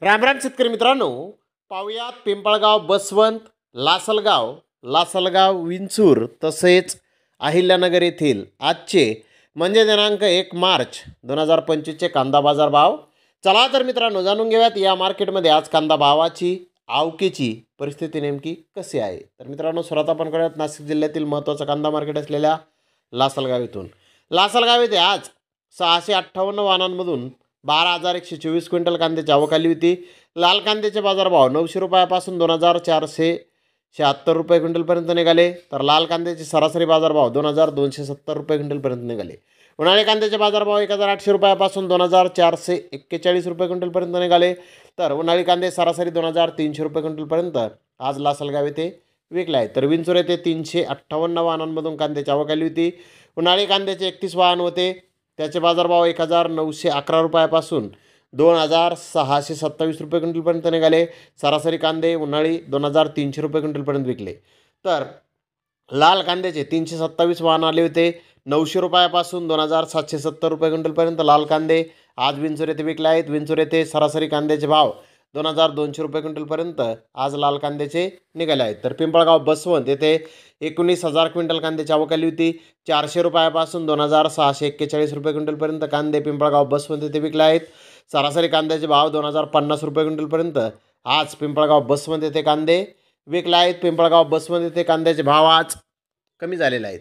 रामराम शेतकरी मित्रांनो, पाहुयात पिंपळगाव बसवंत, लासलगाव विंचूर तसेच अहिल्यानगर येथील आजचे म्हणजे दिनांक 1 मार्च 2025चे कांदा बाजार भाव. चला तर मित्रांनो, जाणून घेऊयात या मार्केटमध्ये आज कांदा भावाची आवकेची परिस्थिती नेमकी कशी आहे. तर मित्रांनो, सुरुवात आपण करूयात नाशिक जिल्ह्यातील महत्त्वाचं कांदा मार्केट असलेल्या लासलगाव येथून. लासलगाव येथे आज 658 वाहनांमधून 12,124 क्विंटल कांद्याची आवक आली होती. लाल कांद्याचे बाजारभाव 900 रुपयापासून 2,476 रुपये क्विंटलपर्यंत निघाले. तर लाल कांद्याचे सरासरी बाजारभाव 2,270 रुपये क्विंटलपर्यंत निघाले. उन्हाळी कांद्याचे बाजारभाव 1,800 रुपयापासून 2,441 रुपये क्विंटलपर्यंत निघाले. तर उन्हाळी कांदे सरासरी 2,300 रुपये क्विंटलपर्यंत आज लासलगाव येथे विकले आहेत. तर विंचूर येथे 358 वाहनांमधून कांद्याची आवक आली होती. उन्हाळी कांद्याचे 31 वाहन होते. त्याचे बाजारभाव 1,911 रुपयापासून 2,627 रुपये क्विंटलपर्यंत निघाले. सरासरी कांदे उन्हाळी 2,300 रुपये क्विंटलपर्यंत विकले. तर लाल कांद्याचे 327 वाहन आले होते. 900 रुपयापासून 2,770 रुपये क्विंटलपर्यंत लाल कांदे आज विंचूर येथे विकले आहेत. विंचूर येथे सरासरी कांद्याचे भाव 2,200 रुपये क्विंटलपर्यंत आज लाल कांद्याचे निघाले आहेत. तर पिंपळगाव बसवंत येथे 19,000 क्विंटल कांद्याची आवक आली होती. 400 रुपयापासून 2,641 रुपये क्विंटलपर्यंत कांदे पिंपळगाव बसवंत येथे विकले आहेत. सरासरी कांद्याचे भाव 2,050 रुपये क्विंटलपर्यंत आज पिंपळगाव बसवंत येथे कांदे विकले आहेत. पिंपळगाव बसवंत येथे कांद्याचे भाव आज कमी झालेले आहेत.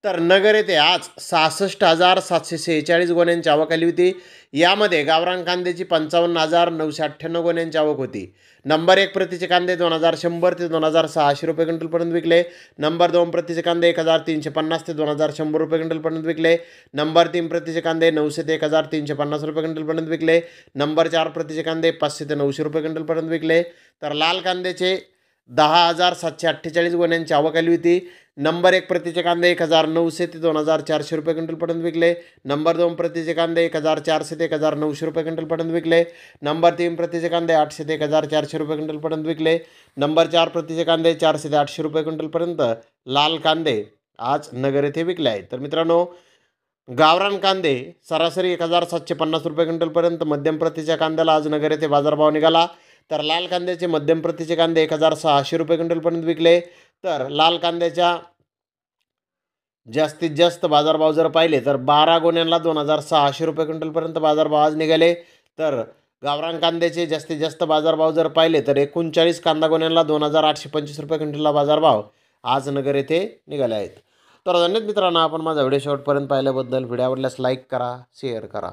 तर नगर येथे आज 66,746 गोण्यांची आवक आली होती. यामध्ये गावरान कांद्याची 55,998 गोण्यांची आवक होती. नंबर 1 प्रतीचे कांदे 2,100 ते 2,600 रुपये क्विंटलपर्यंत विकले. नंबर 2 प्रतीचे कांदे 1,350 ते 2,100 रुपये क्विंटलपर्यंत विकले. नंबर 3 प्रतीचे कांदे 900 ते 1,350 रुपये क्विंटलपर्यंत विकले. नंबर 4 प्रतीचे कांदे 500 ते 900 रुपये क्विंटलपर्यंत विकले. तर लाल कांद्याचे 10,748 गोण्यांची आवक आली होती. नंबर 1 प्रतीचे कांदे 1,900 ते 2,400 रुपये क्विंटलपर्यंत विकले. नंबर 2 प्रतीचे कांदे 1,400 ते 1,900 रुपये क्विंटलपर्यंत विकले. नंबर 3 प्रतीचे कांदे 800 ते 1,400 रुपये क्विंटलपर्यंत विकले. नंबर 4 प्रतीचे कांदे 400 ते 800 रुपये क्विंटलपर्यंत लाल कांदे आज नगर येथे विकले आहेत. तर मित्रांनो, गावरान कांदे सरासरी 1,750 रुपये क्विंटलपर्यंत मध्यम प्रतीच्या कांद्याला आज नगर येथे बाजारभाव निघाला. तर लाल कांद्याचे मध्यम प्रतीचे कांदे 1,600 रुपये क्विंटलपर्यंत विकले. तर लाल कांद्याच्या जास्तीत जास्त बाजारभाव जर पाहिले तर 12 गोण्यांना 2,600 रुपये क्विंटलपर्यंत बाजारभाव आज निघाले. तर गावरान कांद्याचे जास्तीत जास्त बाजारभाव जर पाहिले तर 39 कांदा गोण्यांना 2,825 रुपये क्विंटलला बाजारभाव आज नगर येथे निघाले आहेत. तर धन्यवाद मित्रांनो, आपण माझा व्हिडिओ शेवटपर्यंत पाहिल्याबद्दल. व्हिडिओ आवडल्यास लाईक करा, शेअर करा.